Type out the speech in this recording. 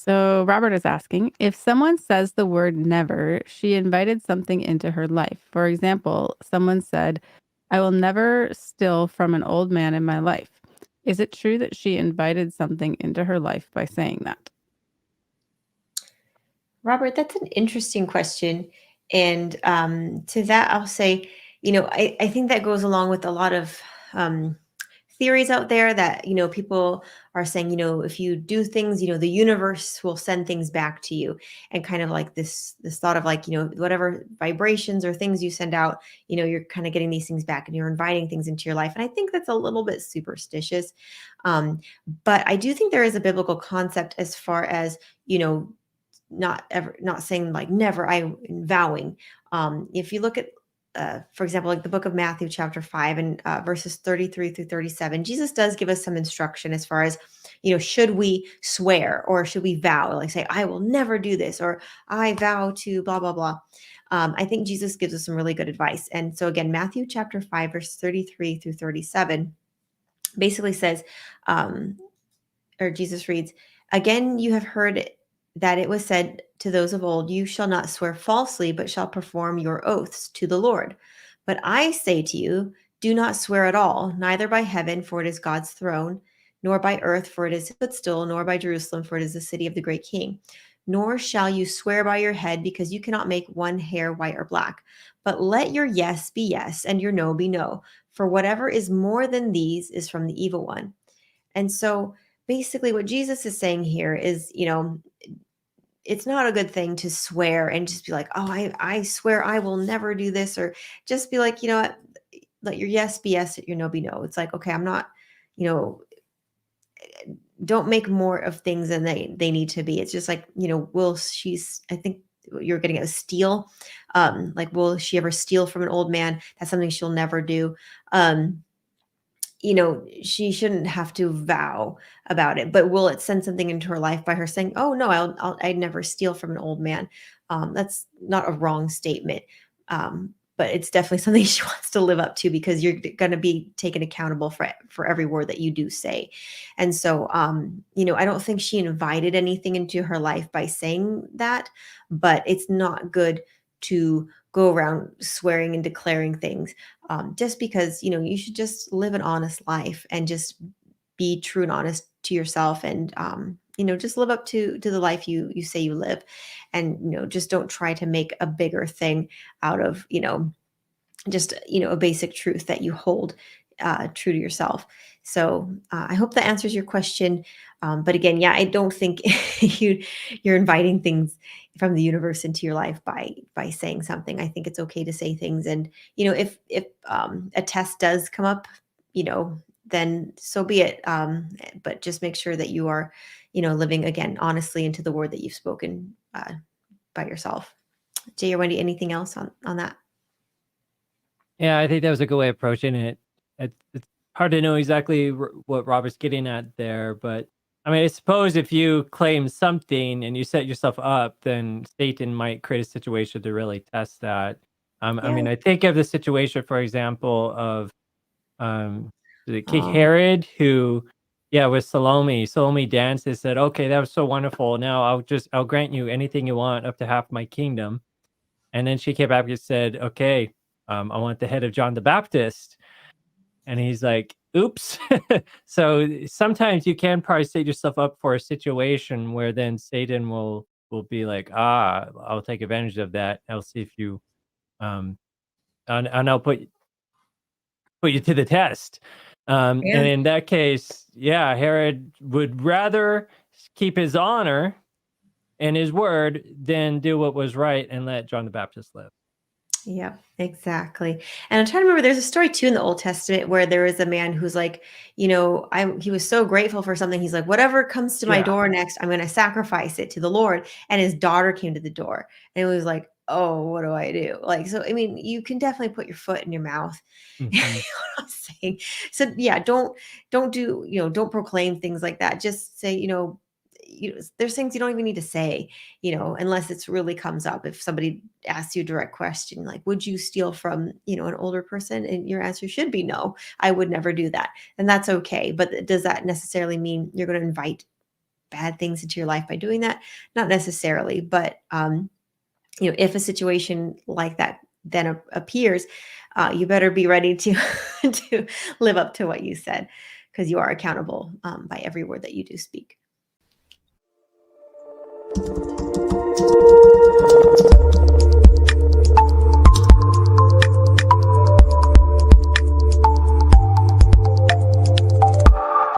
So Robert is asking if someone says the word never, she invited something into her life. For example, someone said, I will never steal from an old man in my life. Is it true that she invited something into her life by saying that? Robert, that's an interesting question. And to that, I'll say, I think that goes along with a lot of um, theories out there that, people are saying, if you do things, the universe will send things back to you. And kind of like this thought of like, whatever vibrations or things you send out, you're kind of getting these things back and you're inviting things into your life. And I think that's a little bit superstitious. Um, but I do think there is a biblical concept as far as, not saying like never, I vowing. If you look at for example, like the book of Matthew, chapter 5, and verses 33 through 37, Jesus does give us some instruction as far as, should we swear or should we vow, like say, I will never do this, or I vow to blah, blah, blah. I think Jesus gives us some really good advice. And so, again, Matthew chapter 5, verse 33 through 37 basically says, um, or Jesus reads, Again, you have heard that it was said to those of old, You shall not swear falsely, but shall perform your oaths to the Lord. But I say to you, do not swear at all, neither by heaven, for it is God's throne, nor by earth, for it is his footstool, nor by Jerusalem, for it is the city of the great king. Nor shall you swear by your head, because you cannot make one hair white or black. But let your yes be yes, and your no be no. For whatever is more than these is from the evil one. And so basically, what Jesus is saying here is, it's not a good thing to swear and just be like, oh, I swear I will never do this, or just be like, you know what, let your yes be yes, your no be no. It's like, okay, I'm not, you know, don't make more of things than they need to be. It's just like, I think you're getting a steal. Like, will she ever steal from an old man? That's something she'll never do. Um, she shouldn't have to vow about it, but will it send something into her life by her saying, "Oh no, I'd never steal from an old man"? That's not a wrong statement, but it's definitely something she wants to live up to because you're going to be taken accountable for every word that you do say. And so, I don't think she invited anything into her life by saying that, but it's not good to go around swearing and declaring things just because you should just live an honest life and just be true and honest to yourself, and just live up to the life you say you live, and just don't try to make a bigger thing out of just a basic truth that you hold true to yourself. So I hope that answers your question. But again, yeah, I don't think you're inviting things from the universe into your life by saying something. I think it's okay to say things, and if a test does come up, then so be it. But just make sure that you are, living again honestly into the word that you've spoken by yourself. Jay or Wendy, anything else on that? Yeah, I think that was a good way of approaching it. It's hard to know exactly what Robert's getting at there, but I mean, I suppose if you claim something and you set yourself up, then Satan might create a situation to really test that. I Yeah. mean, I think of the situation, for example, of um, the King Um, Herod, who, yeah, with Salome. Salome danced and said, "Okay, that was so wonderful. Now I'll grant you anything you want, up to half my kingdom." And then she came back and said, "Okay, I want the head of John the Baptist." And he's like, "Oops." So sometimes you can probably set yourself up for a situation where then Satan will be like, I'll take advantage of that. I'll see if you um and I'll put you to the test. yeah. And in that case, yeah, Herod would rather keep his honor and his word than do what was right and let John the Baptist live. Yeah, exactly. And I'm trying to remember, there's a story too in the Old Testament where there is a man who's like, he was so grateful for something. He's like, whatever comes to my Yeah. door next, I'm going to sacrifice it to the Lord. And his daughter came to the door and it was like, oh, what do I do? Like, so, I mean, you can definitely put your foot in your mouth. You know Hmm. what I'm saying? So yeah, don't do, don't proclaim things like that. Just say, there's things you don't even need to say, unless it's really comes up. If somebody asks you a direct question, like, would you steal from, an older person? And your answer should be no, I would never do that. And that's okay. But does that necessarily mean you're going to invite bad things into your life by doing that? Not necessarily, but if a situation like that then appears, you better be ready to to live up to what you said, because you are accountable by every word that you do speak.